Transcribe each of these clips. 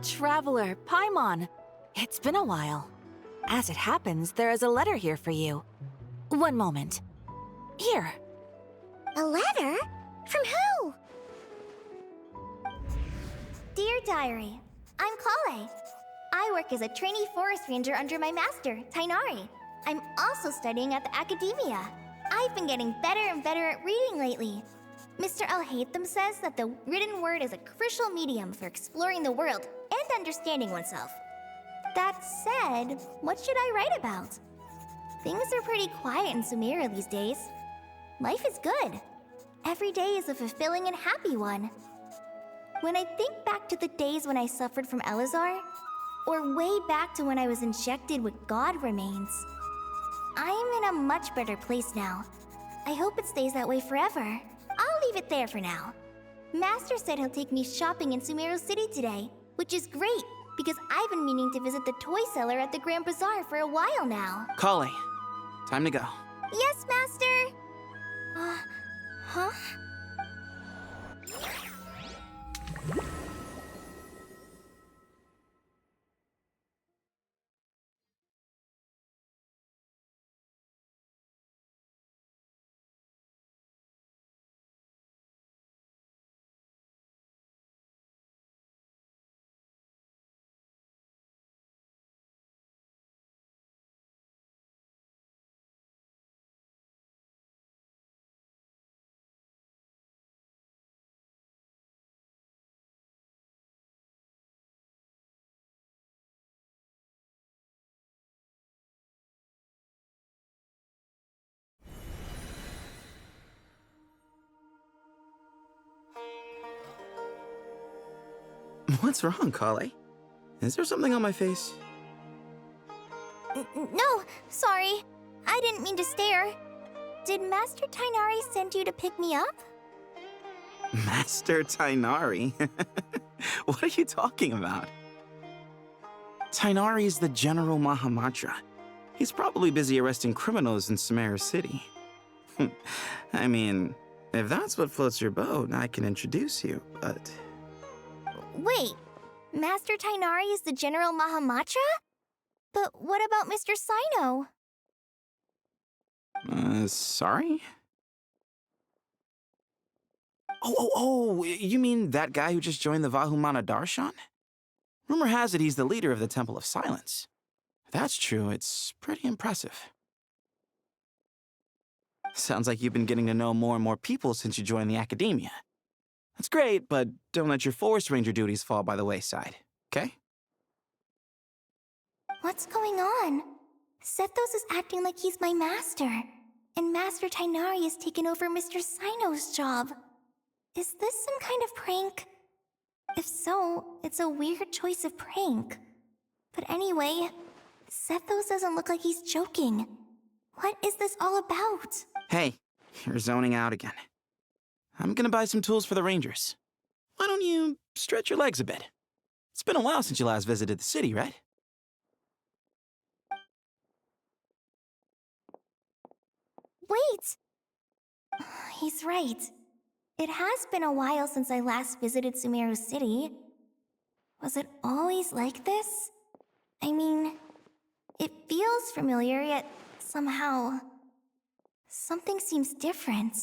Traveler, Paimon. It's been a while. As it happens, there is a letter here for you. One moment. Here. A letter? From who? Dear Diary, I'm Kale. I work as a trainee forest ranger under my master, Tainari. I'm also studying at the academia. I've been getting better and better at reading lately. Mr. Al-Haytham says that the written word is a crucial medium for exploring the world and understanding oneself. That said, what should I write about? Things are pretty quiet in Sumeru these days. Life is good. Every day is a fulfilling and happy one. When I think back to the days when I suffered from Elazar, or way back to when I was injected with God remains, I'm in a much better place now. I hope it stays that way forever. I'll leave it there for now. Master said he'll take me shopping in Sumeru City today, which is great, because I've been meaning to visit the toy seller at the Grand Bazaar for a while now. Kale, time to go. Yes, Master! Huh? What's wrong, Kale? Is there something on my face? No, sorry. I didn't mean to stare. Did Master Tainari send you to pick me up? Master Tainari? What are you talking about? Tainari is the General Mahamatra. He's probably busy arresting criminals in Sumeru City. I mean, if that's what floats your boat, I can introduce you, but... Wait, Master Tainari is the General Mahamatra? But what about Mr. Sino? Sorry? Oh, you mean that guy who just joined the Vahumana Darshan? Rumor has it he's the leader of the Temple of Silence. If that's true, it's pretty impressive. Sounds like you've been getting to know more and more people since you joined the academia. That's great, but don't let your forest ranger duties fall by the wayside, okay? What's going on? Sethos is acting like he's my master, and Master Tainari has taken over Mr. Sino's job. Is this some kind of prank? If so, it's a weird choice of prank. But anyway, Sethos doesn't look like he's joking. What is this all about? Hey, you're zoning out again. I'm gonna buy some tools for the Rangers. Why don't you stretch your legs a bit? It's been a while since you last visited the city, right? Wait! He's right. It has been a while since I last visited Sumeru City. Was it always like this? I mean, it feels familiar, yet somehow... something seems different.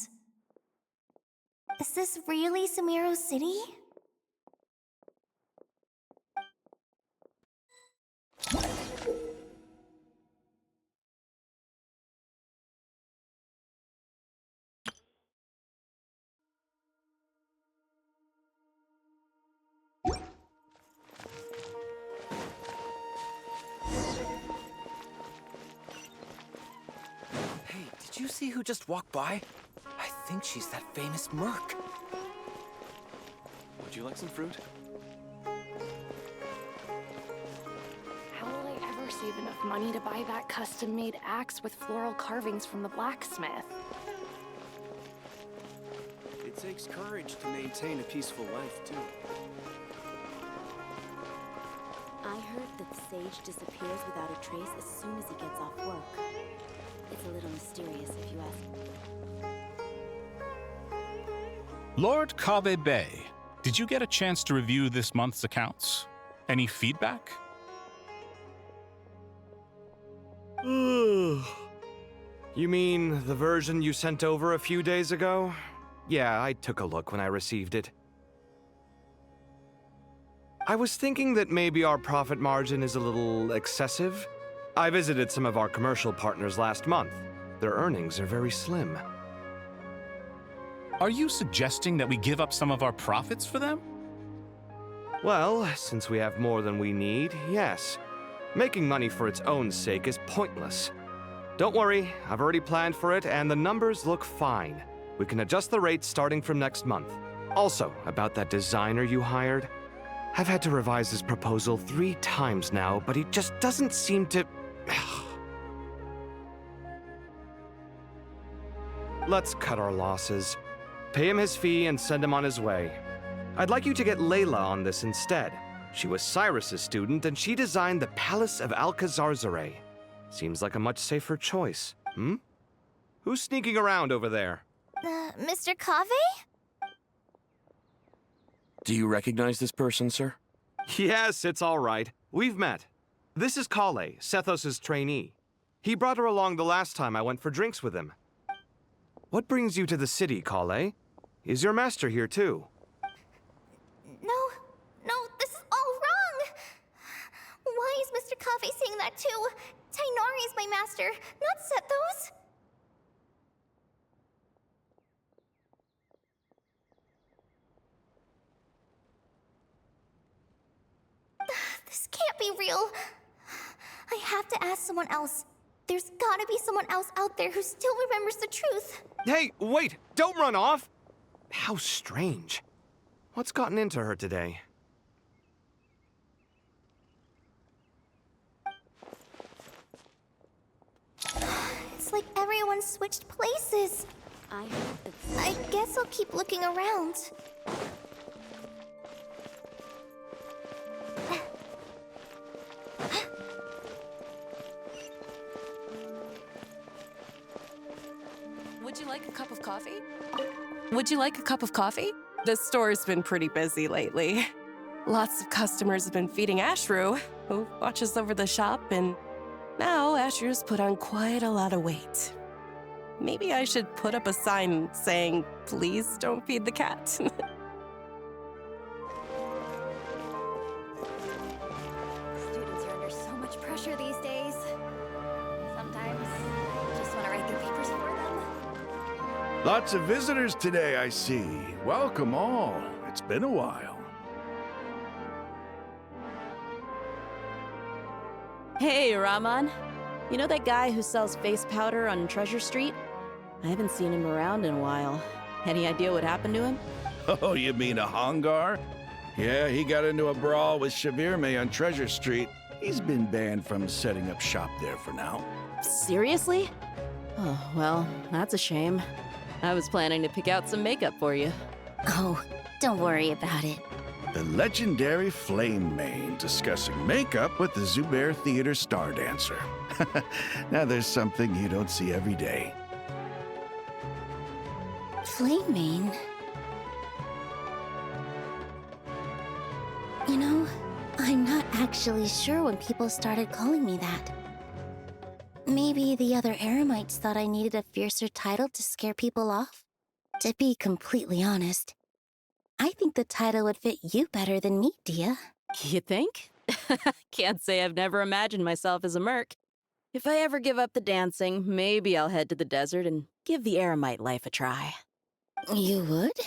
Is this really Sumeru City? Hey, did you see who just walked by? I think she's that famous Merc. Would you like some fruit? How will I ever save enough money to buy that custom-made axe with floral carvings from the blacksmith? It takes courage to maintain a peaceful life, too. I heard that the sage disappears without a trace as soon as he gets off work. It's a little mysterious, if you ask me. Lord Kaveh Bey, did you get a chance to review this month's accounts? Any feedback? You mean the version you sent over a few days ago? Yeah, I took a look when I received it. I was thinking that maybe our profit margin is a little excessive. I visited some of our commercial partners last month. Their earnings are very slim. Are you suggesting that we give up some of our profits for them? Well, since we have more than we need, yes. Making money for its own sake is pointless. Don't worry, I've already planned for it, and the numbers look fine. We can adjust the rates starting from next month. Also, about that designer you hired, I've had to revise his proposal 3 times now, but he just doesn't seem to... Let's cut our losses. Pay him his fee and send him on his way. I'd like you to get Layla on this instead. She was Cyrus's student, and she designed the Palace of Alcazarzare. Seems like a much safer choice, hmm? Who's sneaking around over there? Mr. Cave? Do you recognize this person, sir? Yes, it's all right. We've met. This is Kale, Sethos' trainee. He brought her along the last time I went for drinks with him. What brings you to the city, Kale? Is your master here too? No, this is all wrong! Why is Mr. Cave saying that too? Tainari is my master, not Sethos! This can't be real. I have to ask someone else. There's gotta be someone else out there who still remembers the truth. Hey, wait! Don't run off! How strange. What's gotten into her today? It's like everyone switched places. I guess I'll keep looking around. Would you like a cup of coffee? Would you like a cup of coffee? The store's been pretty busy lately. Lots of customers have been feeding Ashru, who watches over the shop, and now Ashru's put on quite a lot of weight. Maybe I should put up a sign saying, please don't feed the cat. Students are under so much pressure these days. Sometimes I just want to write their papers for them. Lots of visitors today, I see. Welcome all. It's been a while. Hey, Rahman. You know that guy who sells face powder on Treasure Street? I haven't seen him around in a while. Any idea what happened to him? Oh, you mean a Hongar? Yeah, he got into a brawl with Shavirme on Treasure Street. He's been banned from setting up shop there for now. Seriously? Oh, well, that's a shame. I was planning to pick out some makeup for you. Oh, don't worry about it. The legendary Flame Mane discussing makeup with the Zubair Theater star dancer. Now there's something you don't see every day. Flame Mane? You know, I'm not actually sure when people started calling me that. Maybe the other Eremites thought I needed a fiercer title to scare people off? To be completely honest, I think the title would fit you better than me, Dia. You think? Can't say I've never imagined myself as a merc. If I ever give up the dancing, maybe I'll head to the desert and give the Eremite life a try. You would?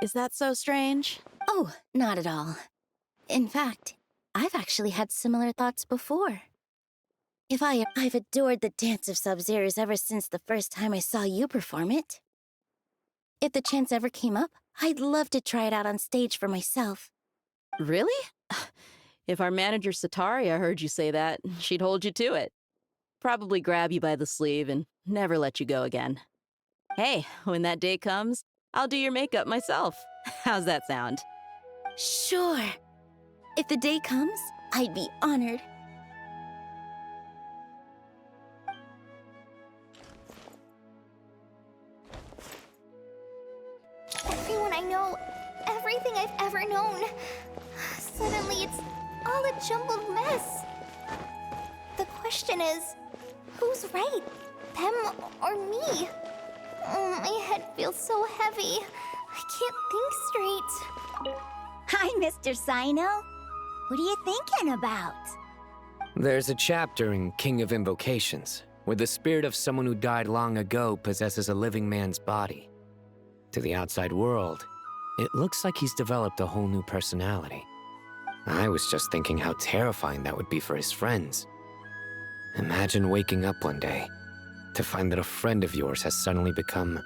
Is that so strange? Oh, not at all. In fact, I've actually had similar thoughts before. I've adored the dance of Sub-Zeros ever since the first time I saw you perform it. If the chance ever came up, I'd love to try it out on stage for myself. Really? If our manager Sataria heard you say that, she'd hold you to it. Probably grab you by the sleeve and never let you go again. Hey, when that day comes, I'll do your makeup myself. How's that sound? Sure. If the day comes, I'd be honored. Everyone I know, everything I've ever known. Suddenly it's all a jumbled mess. The question is, who's right? Them or me? Oh, my head feels so heavy. I can't think straight. Hi, Mr. Sino. What are you thinking about? There's a chapter in King of Invocations where the spirit of someone who died long ago possesses a living man's body. To the outside world, it looks like he's developed a whole new personality. I was just thinking how terrifying that would be for his friends. Imagine waking up one day to find that a friend of yours has suddenly become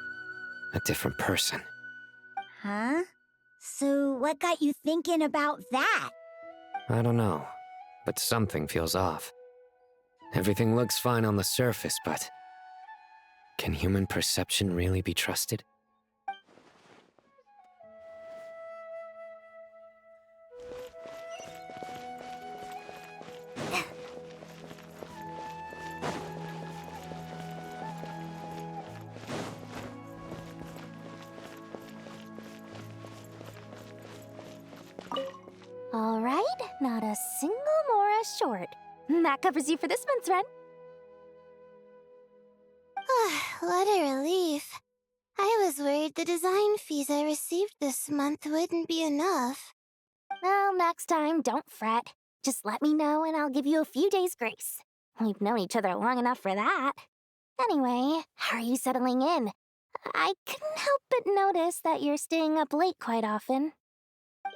a different person. Huh? So what got you thinking about that? I don't know, but something feels off. Everything looks fine on the surface, but can human perception really be trusted? All right, not a single Mora short. That covers you for this month's rent. What a relief. I was worried the design fees I received this month wouldn't be enough. Well, next time, don't fret. Just let me know and I'll give you a few days' grace. We've known each other long enough for that. Anyway, how are you settling in? I couldn't help but notice that you're staying up late quite often.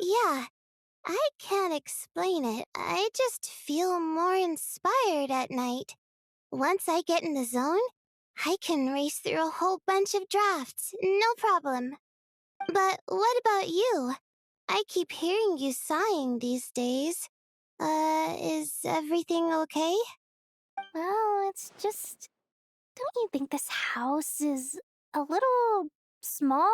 Yeah, I can't explain it. I just feel more inspired at night. Once I get in the zone, I can race through a whole bunch of drafts, no problem. But what about you? I keep hearing you sighing these days. Is everything okay? Well, it's just... Don't you think this house is a little small?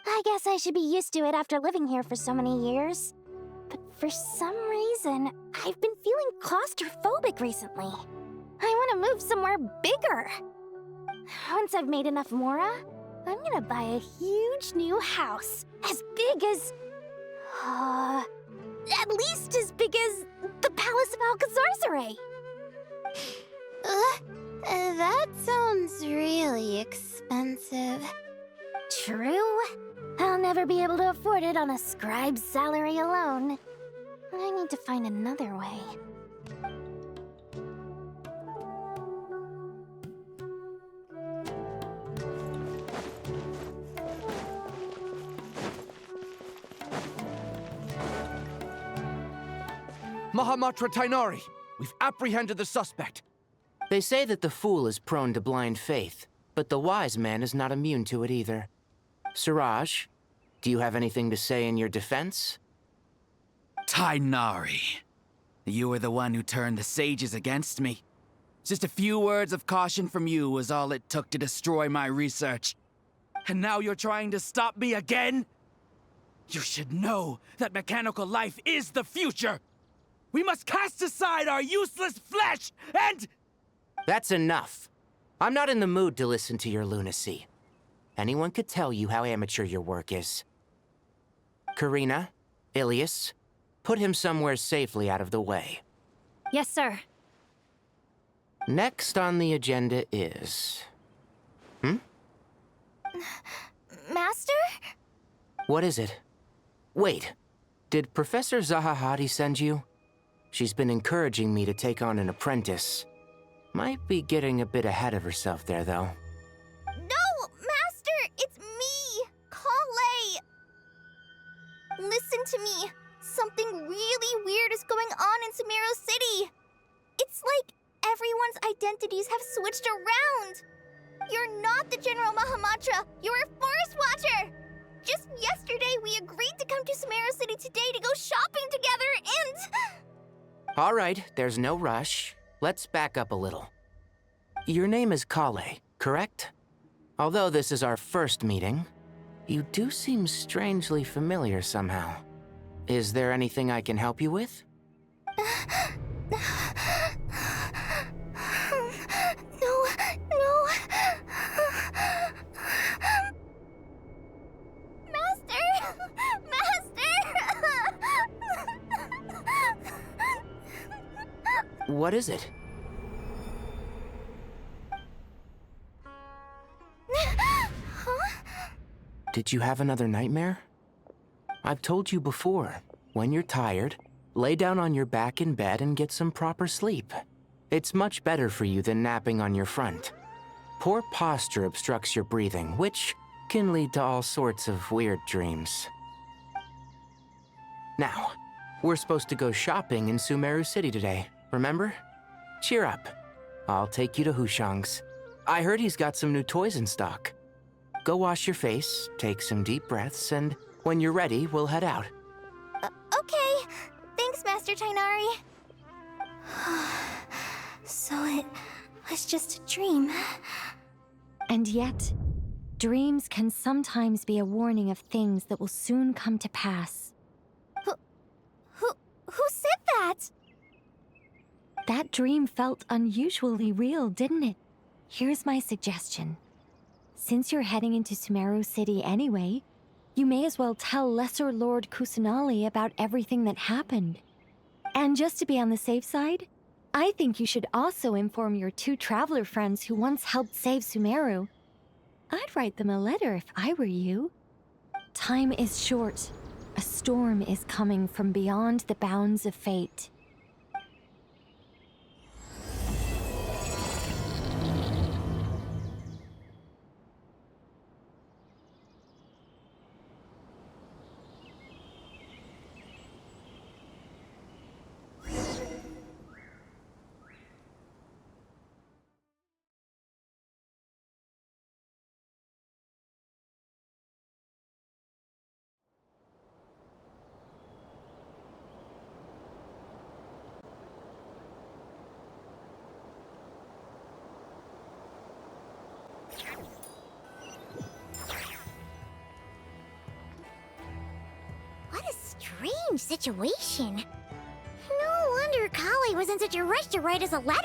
I guess I should be used to it after living here for so many years. But for some reason, I've been feeling claustrophobic recently. I want to move somewhere bigger. Once I've made enough Mora, I'm gonna buy a huge new house. As big as... at least as big as the Palace of Alcazarzaray. That sounds really expensive. True. I'll never be able to afford it on a scribe's salary alone. I need to find another way. Mahamatra Tainari, we've apprehended the suspect. They say that the fool is prone to blind faith, but the wise man is not immune to it either. Siraj, do you have anything to say in your defense? Tainari, you were the one who turned the sages against me. Just a few words of caution from you was all it took to destroy my research. And now you're trying to stop me again? You should know that mechanical life is the future! We must cast aside our useless flesh and... That's enough. I'm not in the mood to listen to your lunacy. Anyone could tell you how amateur your work is. Karina, Ilias, put him somewhere safely out of the way. Yes, sir. Next on the agenda is... Master? What is it? Wait, did Professor Zahahati send you? She's been encouraging me to take on an apprentice. Might be getting a bit ahead of herself there, though. No, Master! It's me, Kale! Listen to me. Something really weird is going on in Sumeru City. It's like everyone's identities have switched around. You're not the General Mahamatra. You're a Forest Watcher. Just yesterday, we agreed to come to Sumeru City today to go shopping together and... All right, there's no rush. Let's back up a little. Your name is Kale, correct? Although this is our first meeting, you do seem strangely familiar somehow. Is there anything I can help you with? No. Master! What is it? Huh? Did you have another nightmare? I've told you before, when you're tired, lay down on your back in bed and get some proper sleep. It's much better for you than napping on your front. Poor posture obstructs your breathing, which can lead to all sorts of weird dreams. Now, we're supposed to go shopping in Sumeru City today, remember? Cheer up. I'll take you to Hushang's. I heard he's got some new toys in stock. Go wash your face, take some deep breaths, and when you're ready, we'll head out. Okay. Thanks, Master Tainari. So it was just a dream. And yet, dreams can sometimes be a warning of things that will soon come to pass. Who said that? That dream felt unusually real, didn't it? Here's my suggestion. Since you're heading into Sumeru City anyway, you may as well tell Lesser Lord Kusanali about everything that happened. And just to be on the safe side, I think you should also inform your 2 traveler friends who once helped save Sumeru. I'd write them a letter if I were you. Time is short. A storm is coming from beyond the bounds of fate. What a strange situation. No wonder Kali was in such a rush to write us a letter.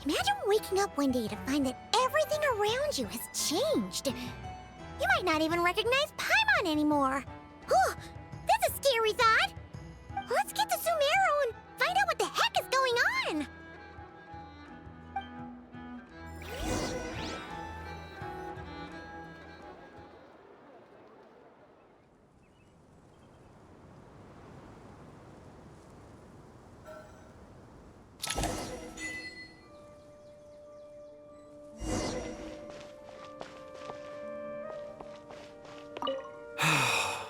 Imagine waking up one day to find that everything around you has changed. You might not even recognize Paimon anymore. Oh, that's a scary thought. Let's get to Sumeru and find out what the heck is going on.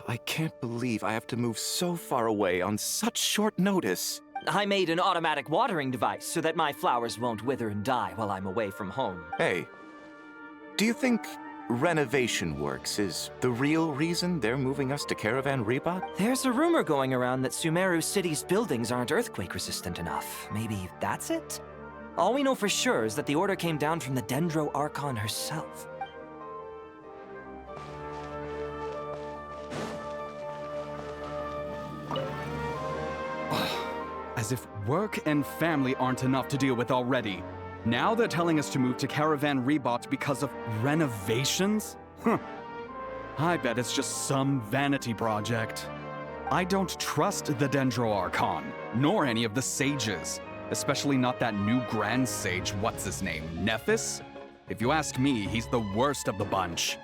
I can't believe I have to move so far away on such short notice. I made an automatic watering device so that my flowers won't wither and die while I'm away from home. Hey, do you think renovation works is the real reason they're moving us to Caravan Rebot? There's a rumor going around that Sumeru City's buildings aren't earthquake-resistant enough. Maybe that's it? All we know for sure is that the order came down from the Dendro Archon herself. As if work and family aren't enough to deal with already. Now they're telling us to move to Caravan Rebot because of renovations? Huh. I bet it's just some vanity project. I don't trust the Dendro Archon, nor any of the sages. Especially not that new Grand Sage, what's his name, Nephis? If you ask me, he's the worst of the bunch.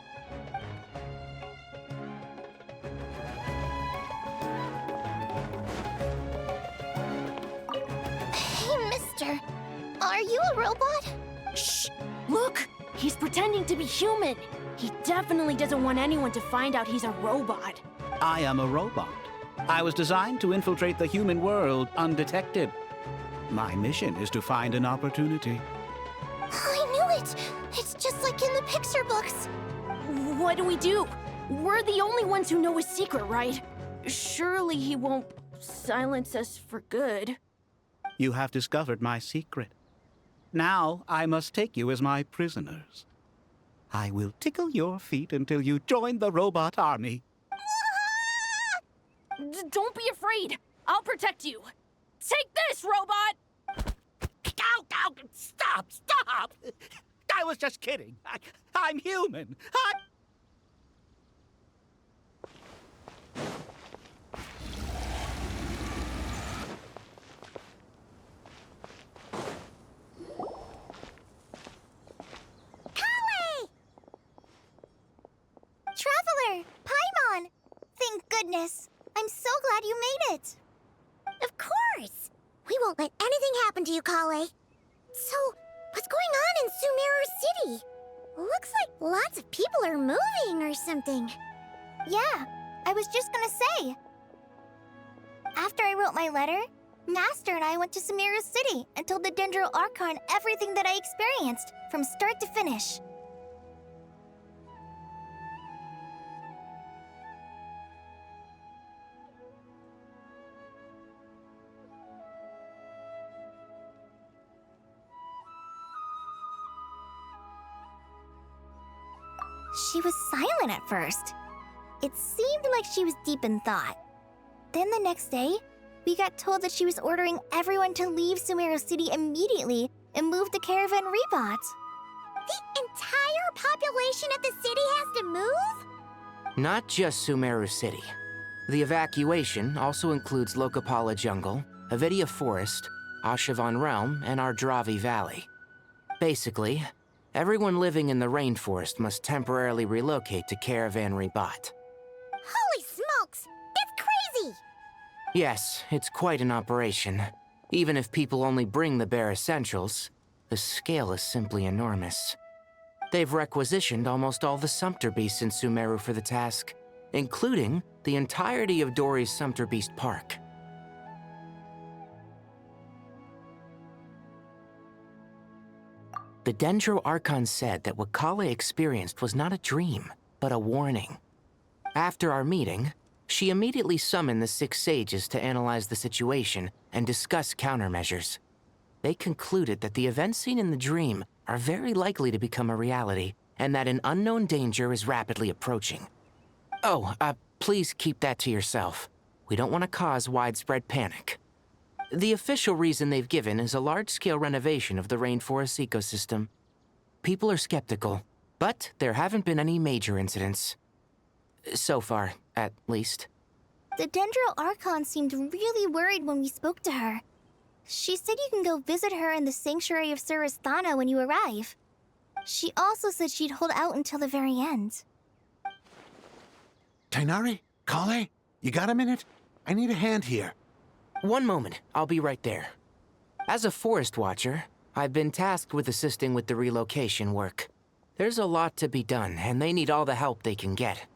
Are you a robot? Shh! Look! He's pretending to be human! He definitely doesn't want anyone to find out he's a robot. I am a robot. I was designed to infiltrate the human world undetected. My mission is to find an opportunity. I knew it! It's just like in the picture books. What do we do? We're the only ones who know his secret, right? Surely he won't silence us for good. You have discovered my secret. Now I must take you as my prisoners. I will tickle your feet until you join the robot army. Don't be afraid. I'll protect you. Take this, robot! Ow, ow, stop, stop! I was just kidding. I'm human. Looks like lots of people are moving or something. Yeah, I was just gonna say. After I wrote my letter, Master and I went to Sumeru City and told the Dendro Archon everything that I experienced, from start to finish. She was silent at first. It seemed like she was deep in thought. Then the next day, we got told that she was ordering everyone to leave Sumeru City immediately and move to Caravan Rebot. The entire population of the city has to move? Not just Sumeru City. The evacuation also includes Lokapala Jungle, Avidia Forest, Ashavan Realm, and Ardravi Valley. Basically, everyone living in the rainforest must temporarily relocate to Caravan Rebot. Holy smokes! That's crazy! Yes, it's quite an operation. Even if people only bring the bare essentials, the scale is simply enormous. They've requisitioned almost all the Sumpter Beasts in Sumeru for the task, including the entirety of Dori's Sumpter Beast Park. The Dendro Archon said that what Kale experienced was not a dream, but a warning. After our meeting, she immediately summoned the 6 sages to analyze the situation and discuss countermeasures. They concluded that the events seen in the dream are very likely to become a reality, and that an unknown danger is rapidly approaching. Oh, please keep that to yourself. We don't want to cause widespread panic. The official reason they've given is a large-scale renovation of the rainforest ecosystem. People are skeptical, but there haven't been any major incidents. So far, at least. The Dendro Archon seemed really worried when we spoke to her. She said you can go visit her in the Sanctuary of Surasthana when you arrive. She also said she'd hold out until the very end. Tighnari? Kale? You got a minute? I need a hand here. One moment, I'll be right there. As a forest watcher, I've been tasked with assisting with the relocation work. There's a lot to be done, and they need all the help they can get.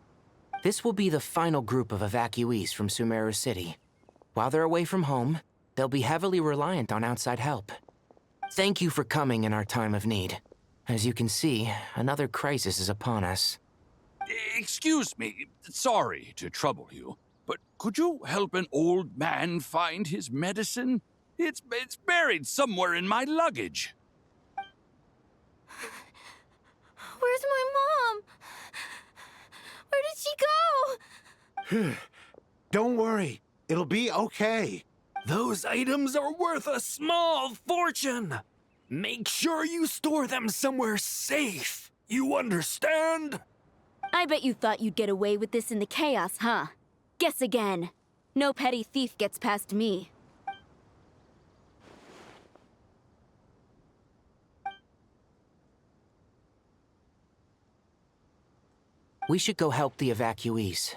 This will be the final group of evacuees from Sumeru City. While they're away from home, they'll be heavily reliant on outside help. Thank you for coming in our time of need. As you can see, another crisis is upon us. Excuse me, sorry to trouble you, but could you help an old man find his medicine? It's buried somewhere in my luggage. Where's my mom? Where did she go? Don't worry. It'll be okay. Those items are worth a small fortune. Make sure you store them somewhere safe. You understand? I bet you thought you'd get away with this in the chaos, huh? Guess again. No petty thief gets past me. We should go help the evacuees.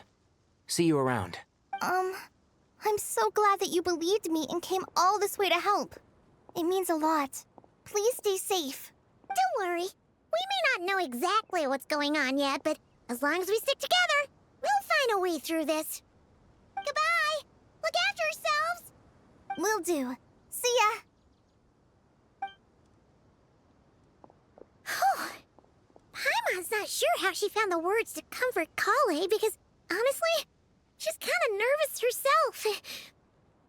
See you around. I'm so glad that you believed me and came all this way to help. It means a lot. Please stay safe. Don't worry. We may not know exactly what's going on yet, but as long as we stick together, we'll find a way through this. Goodbye! Look after yourselves! Will do. See ya! Paimon's not sure how she found the words to comfort Kale because, honestly, she's kind of nervous herself.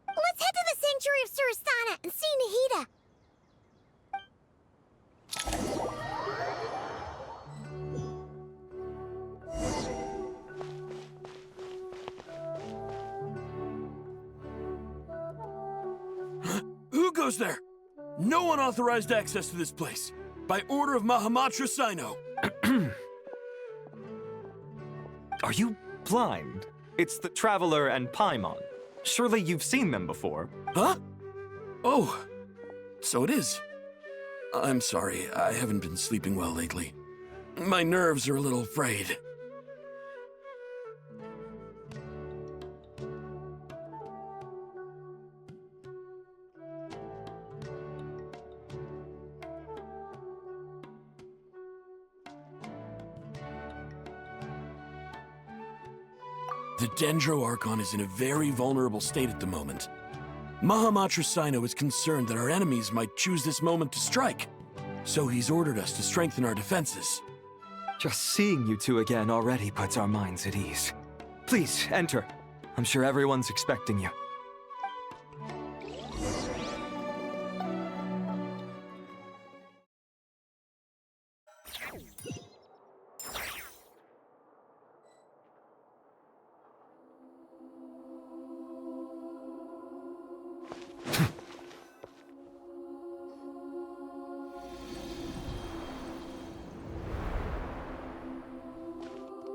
Let's head to the Sanctuary of Surasthana and see Nahida. Who goes there? No one authorized access to this place. By order of Mahamatra Sino. Are you blind? It's the Traveler and Paimon. Surely you've seen them before. Huh? Oh, so it is. I'm sorry, I haven't been sleeping well lately. My nerves are a little frayed. The Dendro Archon is in a very vulnerable state at the moment. Mahamatra Sino is concerned that our enemies might choose this moment to strike, so he's ordered us to strengthen our defenses. Just seeing you two again already puts our minds at ease. Please, enter. I'm sure everyone's expecting you.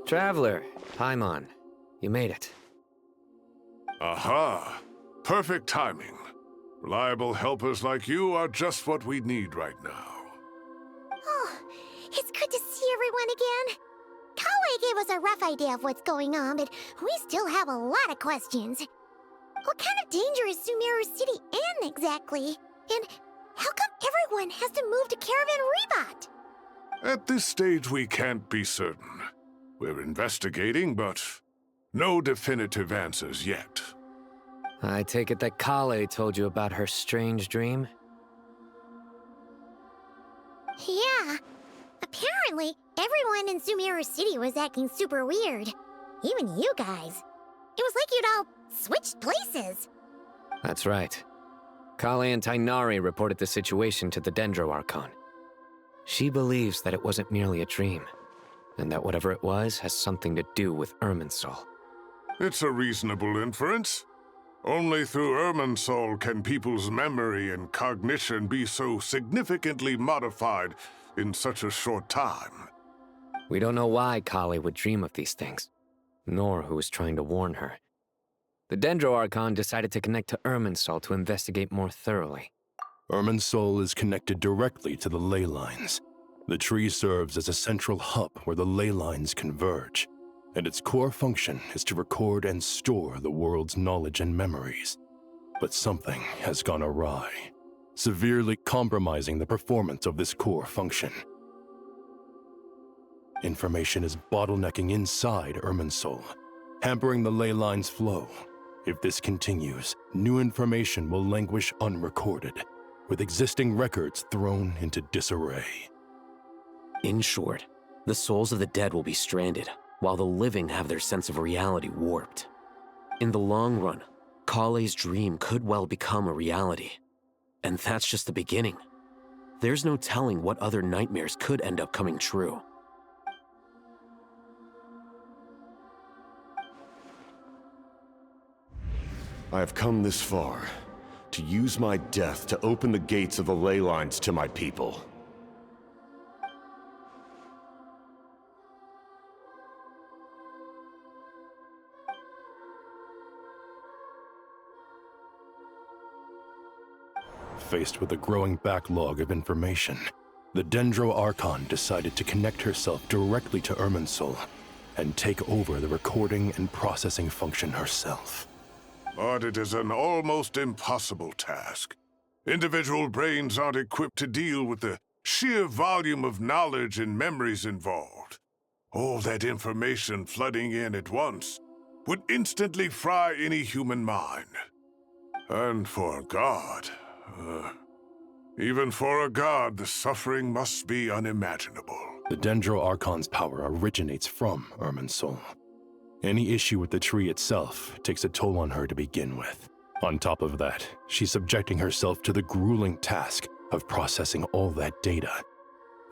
Traveler, Paimon, you made it. Aha! Perfect timing. Reliable helpers like you are just what we need right now. Oh, it's good to see everyone again. Kale gave us a rough idea of what's going on, but we still have a lot of questions. What kind of danger is Sumeru City in exactly? And how come everyone has to move to Caravan Rebot? At this stage, we can't be certain. We're investigating, but no definitive answers yet. I take it that Kale told you about her strange dream? Yeah. Apparently, everyone in Sumeru City was acting super weird. Even you guys. It was like you'd all switched places. That's right. Kale and Tainari reported the situation to the Dendro Archon. She believes that it wasn't merely a dream, and that whatever it was has something to do with Irminsul. It's a reasonable inference. Only through Irminsul can people's memory and cognition be so significantly modified in such a short time. We don't know why Kale would dream of these things, nor who was trying to warn her. The Dendro Archon decided to connect to Irminsul to investigate more thoroughly. Irminsul is connected directly to the ley lines. The tree serves as a central hub where the ley lines converge, and its core function is to record and store the world's knowledge and memories. But something has gone awry, severely compromising the performance of this core function. Information is bottlenecking inside Irminsul, hampering the ley line's flow. If this continues, new information will languish unrecorded, with existing records thrown into disarray. In short, the souls of the dead will be stranded, while the living have their sense of reality warped. In the long run, Kale's dream could well become a reality. And that's just the beginning. There's no telling what other nightmares could end up coming true. I have come this far, to use my death to open the gates of the ley lines to my people. Faced with a growing backlog of information, the Dendro Archon decided to connect herself directly to Irminsul and take over the recording and processing function herself. But it is an almost impossible task. Individual brains aren't equipped to deal with the sheer volume of knowledge and memories involved. All that information flooding in at once would instantly fry any human mind. And for a god, even for a god, the suffering must be unimaginable. The Dendro Archon's power originates from Irminsul. Any issue with the tree itself takes a toll on her to begin with. On top of that, she's subjecting herself to the grueling task of processing all that data.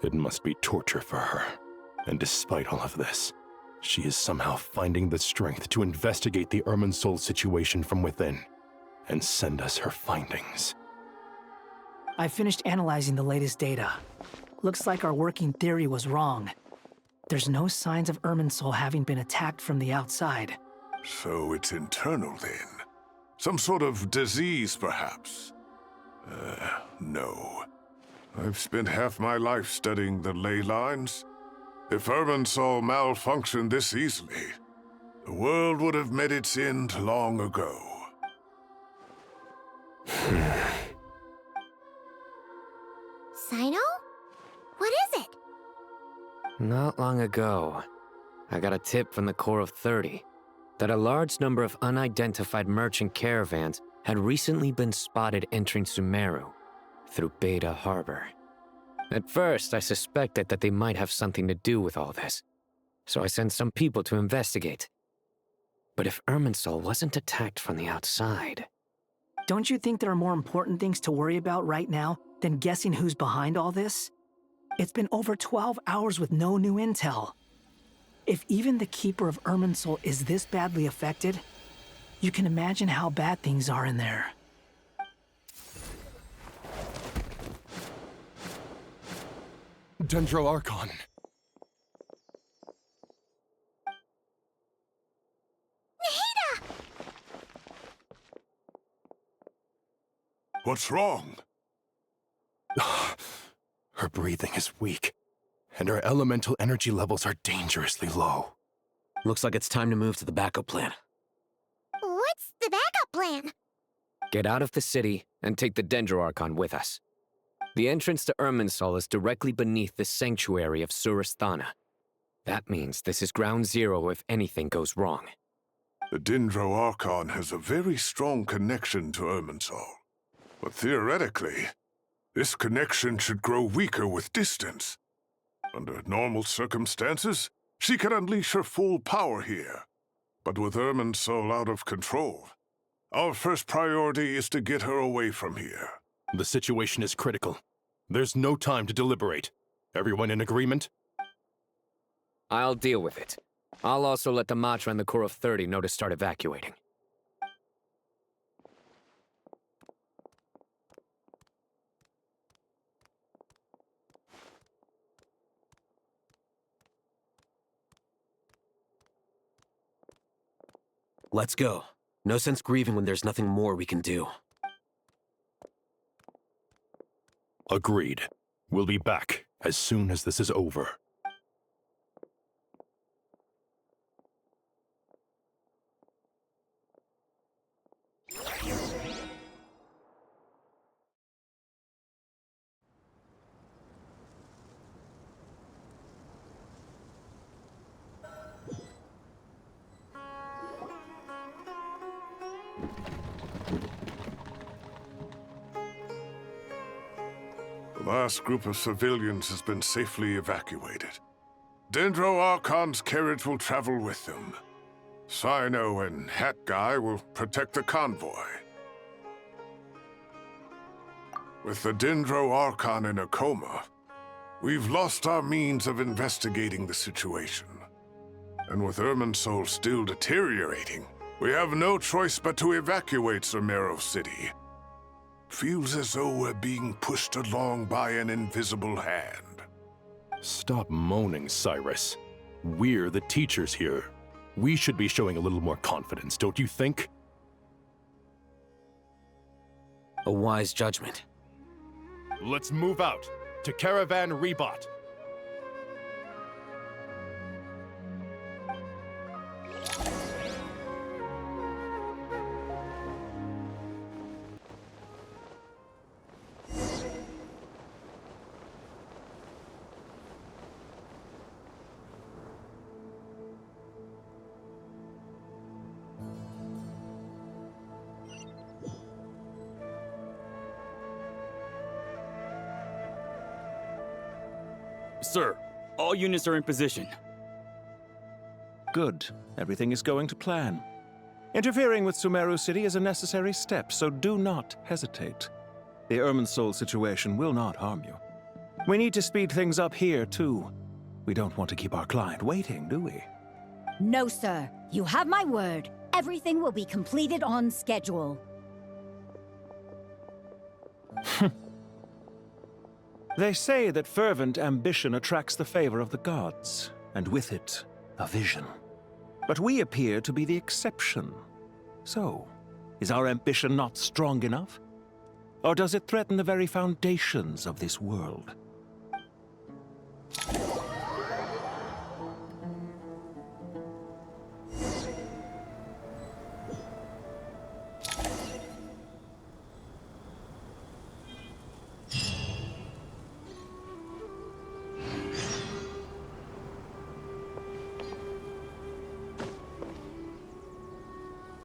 It must be torture for her. And despite all of this, she is somehow finding the strength to investigate the Irminsul situation from within and send us her findings. I finished analyzing the latest data. Looks like our working theory was wrong. There's no signs of Irminsul having been attacked from the outside. So it's internal then? Some sort of disease, perhaps? No. I've spent half my life studying the ley lines. If Irminsul malfunctioned this easily, the world would have met its end long ago. Sino? What is it? Not long ago, I got a tip from the Core of 30. that a large number of unidentified merchant caravans had recently been spotted entering Sumeru through Beta Harbor. At first, I suspected that they might have something to do with all this, so I sent some people to investigate. But if Irminsul wasn't attacked from the outside... Don't you think there are more important things to worry about right now than guessing who's behind all this? It's been over 12 hours with no new intel. If even the Keeper of Irminsul is this badly affected, you can imagine how bad things are in there. Dendro Archon. What's wrong? Her breathing is weak, and her elemental energy levels are dangerously low. Looks like it's time to move to the backup plan. What's the backup plan? Get out of the city and take the Dendro Archon with us. The entrance to Irminsul is directly beneath the sanctuary of Surasthana. That means this is ground zero if anything goes wrong. The Dendro Archon has a very strong connection to Irminsul. But theoretically, this connection should grow weaker with distance. Under normal circumstances, she could unleash her full power here. But with Irminsul out of control, our first priority is to get her away from here. The situation is critical. There's no time to deliberate. Everyone in agreement? I'll deal with it. I'll also let the Matra and the Core of 30 know to start evacuating. Let's go. No sense grieving when there's nothing more we can do. Agreed. We'll be back as soon as this is over. The last group of civilians has been safely evacuated. Dendro Archon's carriage will travel with them. Sino and Hat Guy will protect the convoy. With the Dendro Archon in a coma, we've lost our means of investigating the situation. And with Irminsul still deteriorating, we have no choice but to evacuate Sumeru City. Feels as though we're being pushed along by an invisible hand. Stop moaning, Cyrus. We're the teachers here. We should be showing a little more confidence, don't you think? A wise judgment. Let's move out to Caravan Rebot. Sir, all units are in position. Good. Everything is going to plan. Interfering with Sumeru City is a necessary step, so do not hesitate. The Irminsul situation will not harm you. We need to speed things up here, too. We don't want to keep our client waiting, do we? No, sir. You have my word. Everything will be completed on schedule. They say that fervent ambition attracts the favor of the gods, and with it, a vision. But we appear to be the exception. So, is our ambition not strong enough? Or does it threaten the very foundations of this world?